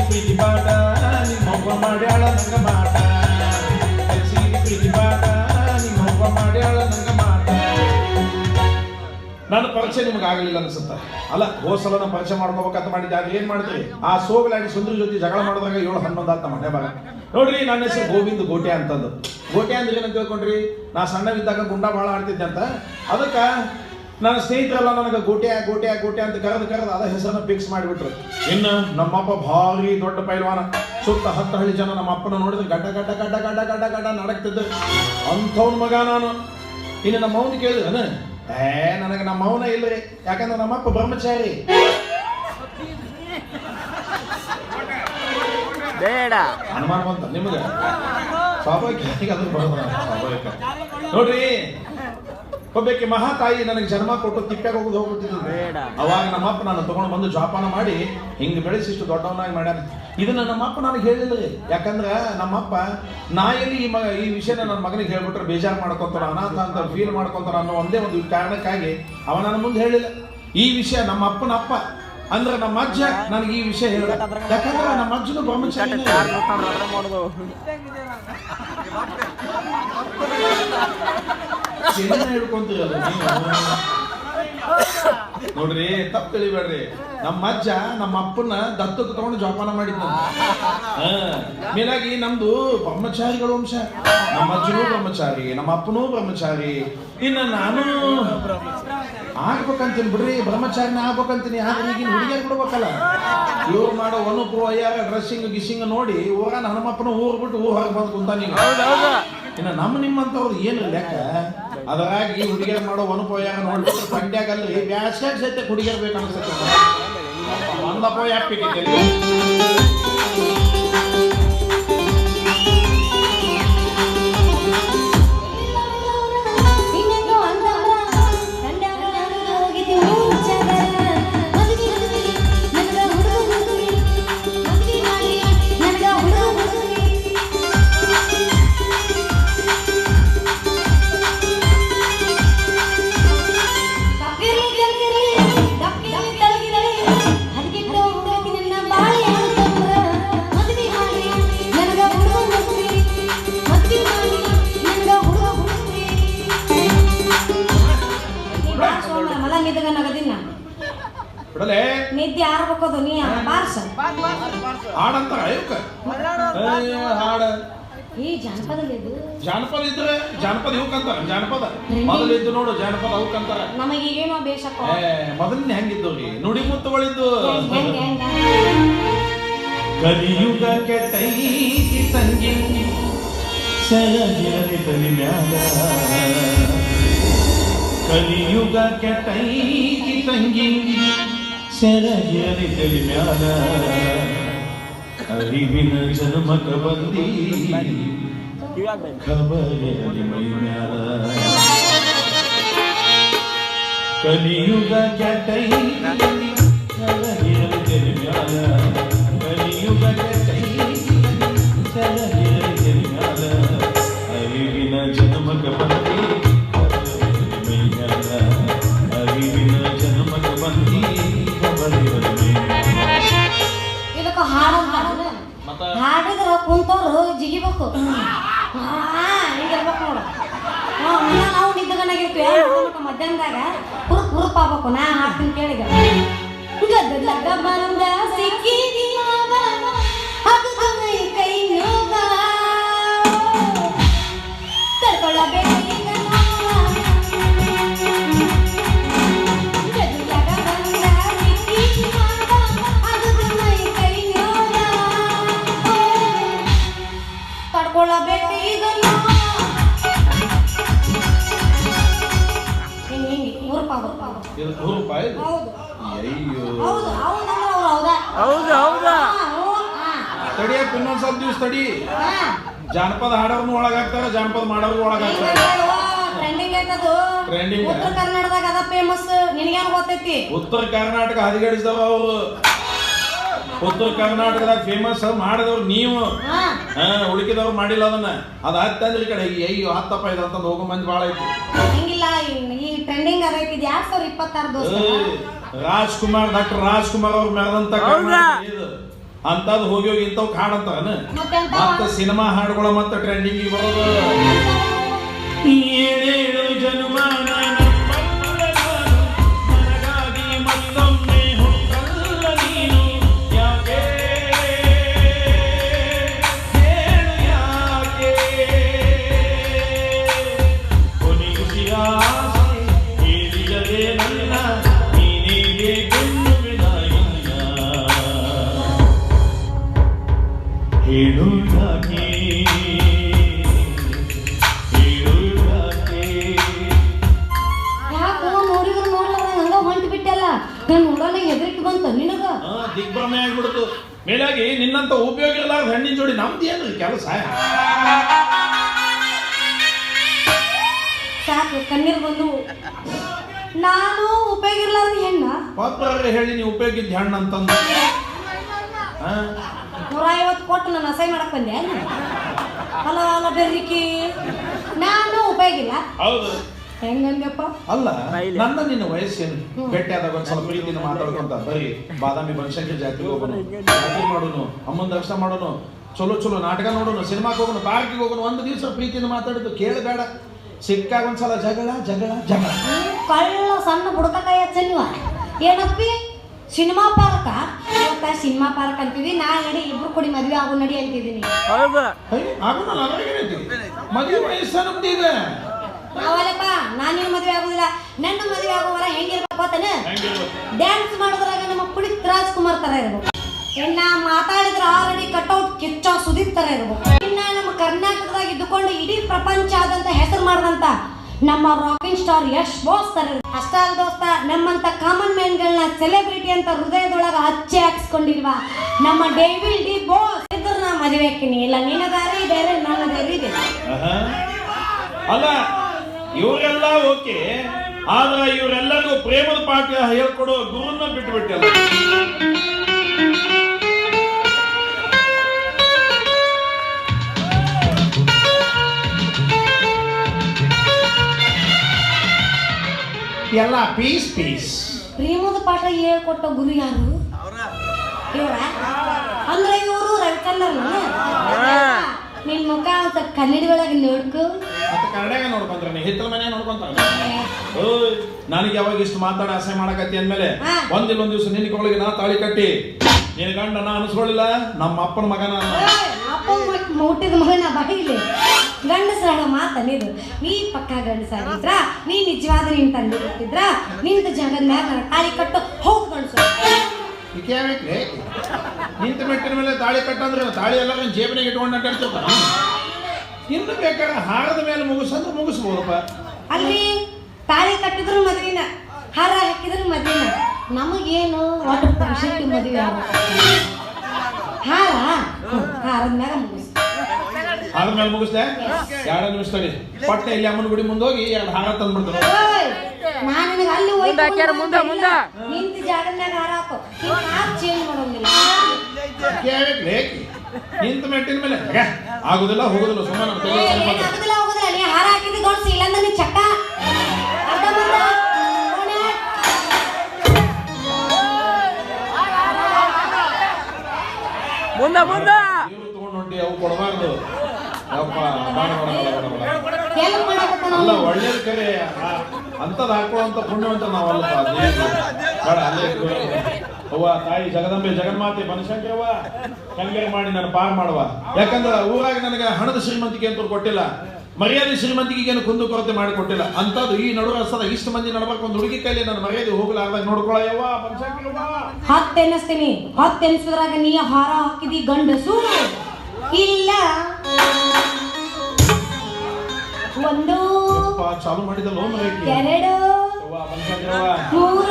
ಪ್ರೀತಿ ಪಾಠ ನಿಮ್ಮವ್ವ ಮಾಡ್ಯಾಳ ನಂಗ ಮಾಟ ಕಲಿಸಿರಿ ಪ್ರೀತಿ ಪಾಠ ನಿಮ್ಮವ್ವ ಮಾಡ್ಯಾಳ ನಂಗ ಮಾಟ. ನನ್ನ ಪರಿಚಯ ನಿಮ್ಗೆ ಆಗಲಿಲ್ಲ ಅನ್ಸುತ್ತೆ ಅಲ್ಲ. ಹೋಸಲ ನಮ್ಮ ಪರಿಚಯ ಮಾಡ್ಕೋಬೇಕಂತ ಮಾಡಿದ್ದೆ. ಆದ್ರೆ ಏನ್ ಮಾಡ್ತೀರಿ, ಆ ಸೋಗಲಾಡಿ ಸುಂದರಿ ಜೊತೆ ಜಗಳ ಮಾಡಿದಾಗ 7-11 ಆತ ಮನೆ ಬಾರ. ನೋಡ್ರಿ, ನನ್ನ ಹೆಸರು ಗೋವಿಂದ ಗೋಟೆ ಅಂತಂದು. ಗೋಟೆ ಅಂದ್ರೆ ಏನಂತ ತಿಳ್ಕೊಂಡ್ರಿ, ನಾ ಸಣ್ಣವಿದ್ದಾಗ ಗುಂಡ ಭಾಳ ಆಡ್ತಿದ್ದೆ ಅಂತ. ಅದಕ್ಕೆ ನನ್ನ ಸ್ನೇಹಿತರೆಲ್ಲ ನನಗೆ ಗೋಟೆ ಗೋಟೆ ಗೋಟೆ ಅಂತ ಕರೆದು ಅದ ಹೆಸರನ್ನ ಫಿಕ್ಸ್ ಮಾಡಿಬಿಟ್ರು. ಇನ್ನು ನಮ್ಮಪ್ಪ ಭಾರಿ ದೊಡ್ಡ ಪೈಲ್ವಾನ. ಸುತ್ತ 10 ಹಳ್ಳಿ ಜನ ನಮ್ಮ ಅಪ್ಪನ ನೋಡಿದ್ರೆ ಗಡ್ಡ ಗಡ್ಡ ಗಡ್ಡ ಗಡ್ಡ ಗಡ್ಡ ಗಡ್ಡ ನಡಕ್ತಿದ್ದ ಅಂಥವ್ನ ಮಗ ನಾನು. ಇನ್ನು ನಮ್ಮ ಅವನು ಕೇಳಿದ್ರೆ ನನಗೆ ನಮ್ಮ ಅವನ ಇಲ್ರಿ, ಯಾಕಂದ್ರೆ ನಮ್ಮಪ್ಪ ಬ್ರಹ್ಮಚಾರಿ. ಬೇಡ ಅನುಮಾನ ಬಂತ ನಿಮಗೆ? ಸ್ವಾಭಾವಿಕ ಅದ್ರ ಬರೋದ ಸ್ವಾಭಾವಿಕ. ನೋಡ್ರಿ, ಒಬ್ಬಕ್ಕೆ ಮಹಾತಾಯಿ ನನಗೆ ಜನ್ಮ ಕೊಟ್ಟು ತಿಪ್ಪಾಗ ಹೋಗ್ಬಿಟ್ಟಿದ್ದು. ಅವಾಗ ನಮ್ಮಪ್ಪ ನಾನು ತಗೊಂಡು ಬಂದು ಜೋಪಾನ ಮಾಡಿ ಹಿಂಗೆ ಬೆಳೆಸಿ ಇಷ್ಟು ದೊಡ್ಡವನಾಗಿ ಮಾಡ್ಯಾನ. ಇದನ್ನ ನಮ್ಮಪ್ಪ ನನಗೆ ಹೇಳಿಲ್ಲ. ಯಾಕಂದ್ರೆ ನಮ್ಮಪ್ಪ ನಾಯಲ್ಲಿ ಈ ವಿಷಯನ ನನ್ನ ಮಗನಿಗೆ ಹೇಳ್ಬಿಟ್ರೆ ಬೇಜಾರು ಮಾಡ್ಕೊಂತಾರ, ಅನಾಥ ಅಂತ ಫೀಲ್ ಮಾಡ್ಕೊಂತಾರ ಅನ್ನೋ ಒಂದೇ ಒಂದು ಕಾರಣಕ್ಕಾಗಿ ಅವ ನನ್ನ ಮುಂದೆ ಹೇಳಿಲ್ಲ ಈ ವಿಷಯ. ನಮ್ಮ ಅಪ್ಪನ ಅಪ್ಪ ಅಂದ್ರೆ ನಮ್ಮ ಅಜ್ಜ ನನಗೆ ಈ ವಿಷಯ ಹೇಳಿದ. ಯಾಕಂದ್ರೆ ನಮ್ಮ ಅಜ್ಜನು ಬ್ರಹ್ಮಚಾರಿ. ಹೇಳ್ಕೊಂತೀರಲ್ಲ ನೋಡ್ರಿ, ತಪ್ಪು ತಿಳಿಬೇಡ್ರಿ. ನಮ್ಮ ಅಜ್ಜ ನಮ್ಮ ಅಪ್ಪನ ದತ್ತಕ್ಕೆ ತಗೊಂಡು ಜೋಪಾನ ಮಾಡಿದ್ದ. ಮೇಲಾಗಿ ನಮ್ದು ಬ್ರಹ್ಮಚಾರಿಗಳ ವಂಶ. ನಮ್ಮ ಅಜ್ಜನೂ ಬ್ರಹ್ಮಚಾರಿ, ನಮ್ಮ ಅಪ್ಪನೂ ಬ್ರಹ್ಮಚಾರಿ. ಇನ್ನು ನಾನು ಆಗ್ಬೇಕಂತೀನಿ ಬಿಡ್ರಿ, ಬ್ರಹ್ಮಚಾರಿನ ಆಗ್ಬೇಕಂತೀನಿ. ಆದ್ರೆ ಈಗಿನ ಹುಡುಗಿಯರು ಬಿಡ್ಬೇಕಲ್ಲ, ಇವ್ರು ಮಾಡೋ ಒನಪು ಅಯ್ಯಾರ ಡ್ರೆಸ್ಸಿಂಗ್ ಗಿಸ್ಸಿಂಗ್ ನೋಡಿ ಊರ ನಮ್ಮಪ್ಪನ ಊರ್ ಬಿಟ್ಟು ಊರ್ ಹೊರಗೆ ಬಂದು ಕುಂತಾನೀಗ. ಇನ್ನು ನಿಮ್ಮಂತವ್ರು ಏನು ಲೆಕ್ಕ. ಅದರಾಗಿ ಹುಡುಗಿಯರು ಮಾಡೋ ಒನಪು ಅಯ್ಯಾರ ನೋಡ್ಬಿಟ್ಟು ಪಂಡ್ಯಾಗಲ್ರಿ ಬ್ಯಾಸ್ಯಾಗ ಸಹಿತ ಹುಡುಗಿಯರ್ ಬೇಕು ಅನ್ಸುತ್ತೆ. ಒಂದಪ್ಪ ಯಾಪಿಟ್ಟಿದ್ದೀರಿ. ನಿದ್ದೆ ಆರ್ಬೇಕದು ನೀ ಬಾರ್ಸ ಹಾಡಂತಾರ ಹಾಡ. ಈ ಜಾನಪದಲ್ಲಿ ಜಾನಪದ ಇದ್ರೆ ಜಾನಪದ ಇವಕ್ಕಂತಾರ. ಜಾನಪದ ಮೊದಲಿದ್ದು ನೋಡು, ಜಾನಪದ ಅವಕ್ಕಂತಾರ. ನಮಗೀಗೇನೋ ಬೇಸಪ್ಪ. ಮೊದಲಿನ ಹೆಂಗಿದ್ದವ್ರಿ ನುಡಿ ಮುತ್ತುಗಳಿದ್ದು. ಕಲಿಯುಗ ಕೆಟ್ಟೈತಿ ತಂಗಿ ಸೆಳಗಿರಲಿ ತಲಿ ಮ್ಯಾಲ, ಕಲಿಯುಗ ಕೆಟ್ಟೈತಿ ತಂಗಿ ಸೆಳಗಿರಲಿ ತಲಿ ಮ್ಯಾಲ, ಅರಿವಿನ ಜನ್ಮಕ ಬಂದಿ ಖಬರಿರಲಿ ಮೈ ಮ್ಯಾಲ. ಕಲಿಯುಗ ಕೆಟ್ಟೈತಿ ಸೆಳಗಿರಲಿ ತಲಿ ಮ್ಯಾಲ, ಕಲಿಯುಗ ಕೆಟ್ಟೈತಿ ಸೆಳಗಿರಲಿ ತಲಿ ಮ್ಯಾಲ, ಅರಿವಿನ ಜನ್ಮಕ ಬಂದಿ ಖಬರಿರಲಿ ಮೈ ಮ್ಯಾಲ, ಅರಿವಿನ ಜನ್ಮಕ ಬಂದಿ ಖಬರಿರಲಿ ಮೈ ಮ್ಯಾಲ. ಇದಕ್ಕೆ ಹಾಡಿದ್ರೆ ಕುಂತವ್ರು ಜಿಗಿಬೇಕು. ಹಿಂಗಿರ್ಬೇಕು ನೋಡು. ನಾವು ನಿದ್ದಗನಾಗಿರ್ತೀವಿ ಮಧ್ಯಾಹ್ನದಾಗ ಹುರುಪ್ ಆಗ್ಬೇಕು. ನಾ ಹಾಡ್ತೀನಿ ಕೇಳಿದ ಗದ್ದಲಗ ಬಂದ ಸಿಕ್ಕಿದಿ ಕೈ ನೋವ ತಡ್ಕೊಳ್ಳಬೇಕು. ತಡಿಯಪ್ಪ ಇನ್ನೊಂದ್ ಸ್ವಲ್ಪ ದಿವಸ ತಡಿ. ಜಾನಪದ ಹಾಡೋರ್ನು ಒಳಗಾಗ್ತಾರ, ಜಾನಪದ ಮಾಡೋರು ಒಳಗಾಗ್ತಾರ. ಟ್ರೆಂಡಿಂಗ್ ಉತ್ತರ ಕರ್ನಾಟಕದಾಗ ಅದ ಫೇಮಸ್. ನಿನಗೇನು ಗೊತ್ತೈತಿ? ಉತ್ತರ ಕರ್ನಾಟಕ ಹದಿಗಡಿಸಿದವ ಅವರು. ಉತ್ತರ ಕರ್ನಾಟಕದಾಗ ಫೇಮಸ್ ಮಾಡಿದವ್ರು ನೀವು. ಉಳಿಕಿದವ್ರು ಮಾಡಿಲ್ಲ ಅದನ್ನ. ಅದ ಹತ್ತಂದ್ರೆ ಈ ಕಡೆ ಅಯ್ಯೋ ಹತ್ತಪ್ಪ ಇದೆ ಅಂತ ಹೋಗೋ ಮಂದಿ ಭಾಳ ಐತಿ. ಹಂಗಿಲ್ಲ, ಈ ಟ್ರೆಂಡಿಂಗ್ ಅದೈತಿ 2026 ದೋಸ್ತ. ರಾಜ್ಕುಮಾರ್, ಡಾಕ್ಟರ್ ರಾಜ್ಕುಮಾರ್ ಅವ್ರು ಮೆರೆದಂತ ಅಂತದ್ ಹೋಗಿ ಹೋಗಿ ಇಂಥವ್ ಹಾಡಂತಾರನ ಮತ್ತ ಸಿನಿಮಾ ಹಾಡುಗಳ ಮತ್ತ ಟ್ರೆಂಡಿಂಗ್ ಬರೋದು ಏಳೇಳು ಜನುಮಾನ ನನಗಾಗಿ ಮತ್ತೊಮ್ಮೆ ಹುಟ್ಟಲ್ಲ ನೀನು ಯಾಕೆ ಹೇಳು ಯಾಕೆ ಕೊನೆಯುಸಿಯ ಹೇಳಿದರೆ ನನ್ನ ನೀನಿಗೆ ಹೇಳು ಯಾಕೆ ಹೇಳು ಯಾಕೆ ಯಾಕೋ ನೋಡಿದ್ರು ನೋಡ್ಲಾರ ಹಂಗ ಹೊಂಟ್ ಬಿಟ್ಟಲ್ಲ ನಾನು ನೋಡೋಣ ಹೆದರಿಕೆ ಬಂತ ನಿನಗ ದಿಗ್ಭ್ರಮೆ ಆಗ್ಬಿಡ್ತು ಮೇಲಾಗಿ ನಿನ್ನಂತ ಉಪಯೋಗ ಇರಲಾರ್ದ ಹೆಣ್ಣಿನ ಜೋಡಿ ನಮ್ದೇನ್ರಿ ಕೆಲಸ ಸಾಕು ಕಣ್ಣೀರ್ ಬಂದು ನಾನು ಉಪಯೋಗ ಇರ್ಲಾರ್ದ ಹೆಣ್ಣ ಪಾತ್ರ ಹೇಳಿ ನೀವು ಉಪಯೋಗ ಇದ್ದ ಹೆಣ್ಣು ಅಂತಂದು 150 ಕೊಟ್ಟು ನಾನು ಅಸಹ್ಯ ಮಾಡಕ್ ಬಂದೆ ಅಲ್ಲ ಅಲ್ಲ ಬೆರ್ರಿಕಿ ನಾನು ಉಪಯೋಗಿಲ್ಲ ಹೌದು ಹೆಂಗಂದಪ್ಪ ಅಲ್ಲ ನನ್ನ ನಿನ್ನ ವಯಸ್ಸೇನು ಭೇಟಿ ಆದಾಗ ಒಂದ್ ಸ್ವಲ್ಪ ಪ್ರೀತಿನ ಮಾತಾಡ್ಕೊಂತ ಬರೀ ಬಾದಾಮಿ ಬನಶಂಕರಿ ಜಾತ್ರೆಗೆ ಹೋಗೋನು ಜಾತ್ರೆ ಮಾಡೋನು ಅಮ್ಮನ ದರ್ಶನ ಮಾಡೋನು ಚಲೋ ಚಲೋ ನಾಟಕ ನೋಡೋನು ಸಿನಿಮಾಗೆ ಹೋಗೋನು ಪಾರ್ಕಿಗೆ ಹೋಗೋನು ಒಂದು ದಿವಸ ಪ್ರೀತಿನ ಮಾತಾಡೋದು ಕೇಳಬೇಡ ಸಿಕ್ಕಾಗ ಒಂದ್ಸಲ ಜಗಳ ಜಗಳ ಜಗಳ ಕಳ್ಳ ಸಣ್ಣ ಬುಡಕಾಯ ಚೆನ್ನುವ ಏನಪ್ಪಿ ಸಿನಿಮಾ ಪಾರ್ಕ ಇವತ್ತ ಸಿನಿಮಾ ಪಾರ್ಕ್ ಅಂತಿದ್ವಿ ನಾ ನಡಿ ಇಬ್ರು ಕೂಡಿ ಮದ್ವೆ ಆಗೋ ನಡಿ ಅಂತಿದ್ದೀನಿ ಮದುವೆ ವಯಸ್ಸ ನಮ್ದೀಗ ಅವಲ್ಲಪ್ಪ ನಾನೇನು ಮದ್ವೆ ಆಗುದಿಲ್ಲ ನನ್ನ ಮದ್ವೆ ಆಗೋವರ ಹೆಂಗಿರ್ಬೇಕು ಗೊತ್ತೇನ ಡ್ಯಾನ್ಸ್ ಮಾಡೋದ್ರಾಗ ನಮ್ಮ ಪುನೀತ್ ರಾಜ್ಕುಮಾರ್ ತರ ಇರ್ಬೇಕು ಇನ್ನ ಮಾತಾಡಿದ್ರೆ ಆಲ್ರೆಡಿ ಕಟ್ಔಟ್ ಕಿಚ್ಚ ಸುದೀಪ್ ತರ ಇರ್ಬೇಕು ಇನ್ನ ನಮ್ಮ ಕರ್ನಾಟಕದಾಗ ಇದ್ದುಕೊಂಡು ಇಡೀ ಪ್ರಪಂಚದಾದ್ಯಂತ ಹೆಸರು ಮಾಡಿದಂತ ನಮ್ಮ ರಾಕಿಂಗ್ ಸ್ಟಾರ್ ಯಶ್ ಬಾಸ್ ತರ ಅಷ್ಟ ಅಲ್ಲ ದೋಸ್ತ ನಮ್ಮಂತ ಕಾಮನ್ ಮ್ಯಾನ್ಗಳನ್ನ ಸೆಲೆಬ್ರಿಟಿ ಅಂತ ಹೃದಯದೊಳಗ ಹಚ್ಚಿ ಹಾಕ್ಸ್ಕೊಂಡಿಲ್ವ ನಮ್ಮ ಡೇವಿಡ್ ಡಿ ಬಾಸ್ ಇದ್ರ ನಾ ಮದುವೆ ಹಾಕಿನಿ ಇಲ್ಲ ನಿನ್ನ ದಾರಿ ಬೇರೆ ನನ್ನ ದಾರಿ ಇದೆ ಅಲ್ಲ ಇವರೆಲ್ಲ ಓಕೆ ಆದ್ರೆ ಇವರೆಲ್ಲರಿಗೂ ಪ್ರೇಮದ ಪಾಠ ಹೇಳ್ಕೊಡೋ ಗುರುನ ಬಿಟ್ಟು ಬಿಟ್ಟಲ್ಲ ಎಲ್ಲ ಪೀಸ್ ಪೀಸ್ ಪ್ರೇಮದ ಪಾಠ ಹೇಳ್ಕೊಟ್ಟ ಗುರು ಯಾರು ಇವ್ರ ಅಂದ್ರೆ ಇವರು ರವಿಚಂದ್ರನ್ ನಿನ್ ಮುಖ ಅಂತ ಕನ್ನಡಿ ಒಳಗೆ ನೋಡ್ಕೊ ಮತ್ತೆ ಕನ್ನಡಾಗ ನೋಡ್ಕೊಂಡ್ರೆ ಹಿತ್ತಲ ಮನೆ ನೋಡ್ಕೊಂತಾರ ಓಯ್ ನನಗೆ ಯಾವಾಗ ಇಷ್ಟು ಮಾತಾಡ ಆಸೆ ಮಾಡಕತ್ತಿ ಅಂದ್ಮೇಲೆ ಒಂದಿಲ್ಲ ಒಂದ್ ದಿವಸ ನಿನ್ಗೊಳಗೆ ನಾ ತಾಳಿ ಕಟ್ಟಿ ನಿನ್ ಗಂಡ ನಾ ಅನಿಸ್ಕೊಳ್ಳಿಲ್ಲ ನಮ್ಮ ಅಪ್ಪನ ಮಗನ ಅಪ್ಪ ಮುಟ್ಟಿದ ಮಗನ ಬಹಿಲಿ ಗಂಡಸರ ಮಾತನಿದು ನೀ ಪಕ್ಕ ಗಂಡಸಾಗಿದ್ರ ನೀ ನಿಜವಾದ ನಿನ್ ತಂದೆ ಕೊಟ್ಟಿದ್ರ ನಿಂತ ಜಾಗದ ಮ್ಯಾಗ ನನ್ನ ತಾಳಿ ಕಟ್ಟು ಹೋಗ್ ಗಂಡಸು ನಿಂತ ಮೆಟ್ಟಿನ ಮೇಲೆ ತಾಳಿ ಕಟ್ಟಂದ್ರೆ ತಾಳಿ ಎಲ್ಲ ಜೇಬನಿಗೆ ಇಟ್ಕೊಂಡು ಅಡ್ಡಾಡ್ತಿರ್ತಾನ ಇನ್ನು ಬೇಕಾದ್ರೆ ಹಾರದ ಮೇಲೆ ಮುಗಿಸಂದ್ರೆ ಮುಗಿಸ್ಬೋದಪ್ಪ ಅಲ್ಲಿ ತಾಳಿ ಕಟ್ಟಿದ್ರು ಮದ್ವಿನ ಹಾರ ಹಾಕಿದ್ರು ಮದ್ವಿನ ನಮಗೇನು ಒಟ್ಟು ಪುರುಷಕ್ಕೆ ಮದುವೆ ಹಾರ ಹಾರದ ಮ್ಯಾಗ ಮುಗಿಸ್ ಆದ್ಮೇಲೆ ಮುಗಿಸ್ದೆ 2 ನಿಮಿಷ ತಡಿ ಪಟ್ಟೆ ಇಲ್ಲಿ ಅಮ್ಮನ ಗುಡಿ ಮುಂದೆ ಹೋಗಿ 2 ಹಾರ ತಂದ್ಬಿಡ್ತಾರೆ ನಾನು ನಿನಗೆ ಅಲ್ಲಿ ನಿಂತ ಜಾಗದ ಮ್ಯಾಗ ಹಾರ ಹಾಕೋ ಚೇಂಜ್ ಮಾಡೋಂಗಿಲ್ಲ ನಿಂತ ಮೆಟ್ಟಿನ ಮೇಲೆ ಆಗುದಿಲ್ಲ ಹೋಗುದಿಲ್ಲ ಸುಮ್ಮನೆ ಆಗುದಿಲ್ಲ ಹೋಗುದಿಲ್ಲ ನೀ ಹಾರ ಹಾಕಿದ್ದು ಗೌಡ್ಸಿ ಇಲ್ಲಾಂದ್ರೆ ನೀ ಚಕ್ಕ ಮುಂದೆ ತಗೊಂಡು ಹೊಂಟಿ ಅವು ಕೊಡಬಾರ್ದು ಅಲ್ಲ ಒಳ್ಳೇದು ಕರೆ ಅಂತದ್ ಹಾಕೊಳ್ಳುವಂತ ಪುಣ್ಯವಂತ ನಾವಲ್ಲಪ್ಪ ಬೇಡ ಅಲ್ಲೇ ಅವ್ವ ತಾಯಿ ಜಗದಂಬೆ ಜಗನ್ಮಾತೆ ಬನಶಂಕರವ್ವ ಕಲ್ಗರೆ ಮಾಡಿ ನಾನು ಪಾರ್ ಮಾಡುವ ಯಾಕಂದ್ರೆ ಊರಾಗ ನನಗೆ ಹಣದ ಶ್ರೀಮಂತಿಕೆ ಅಂತ ಕೊಟ್ಟಿಲ್ಲ ಮರ್ಯಾದೆ ಶ್ರೀಮಂತಿಕೆಗೇನು ಕುಂದು ಕೊರತೆ ಮಾಡಿಕೊಟ್ಟಿಲ್ಲ ಅಂತದ್ದು ಈ ನಡು ರಸ್ತದ ಇಷ್ಟು ಮಂದಿ ನಡ್ಬೇಕು ಒಂದು ಹುಡುಗಿ ಕೈಲಿ ನನ್ನ ಮರ್ಯಾದೆ ಹೋಗಲಾರ್ದಾಗ ನೋಡ್ಕೊಳ್ಳಯ್ಯವ್ವ ಬನಶಂಕರವ್ವ 10 ಎನಿಸ್ತೀನಿ 10 ಎನಿಸಿದ್ರಾಗ ನೀ ಹಾರ ಹಾಕಿದಿ ಗಂಡಸು ಇಲ್ಲ ಒಂದು ಚಾಲು ಮಾಡಿದಲ್ಲ 2 3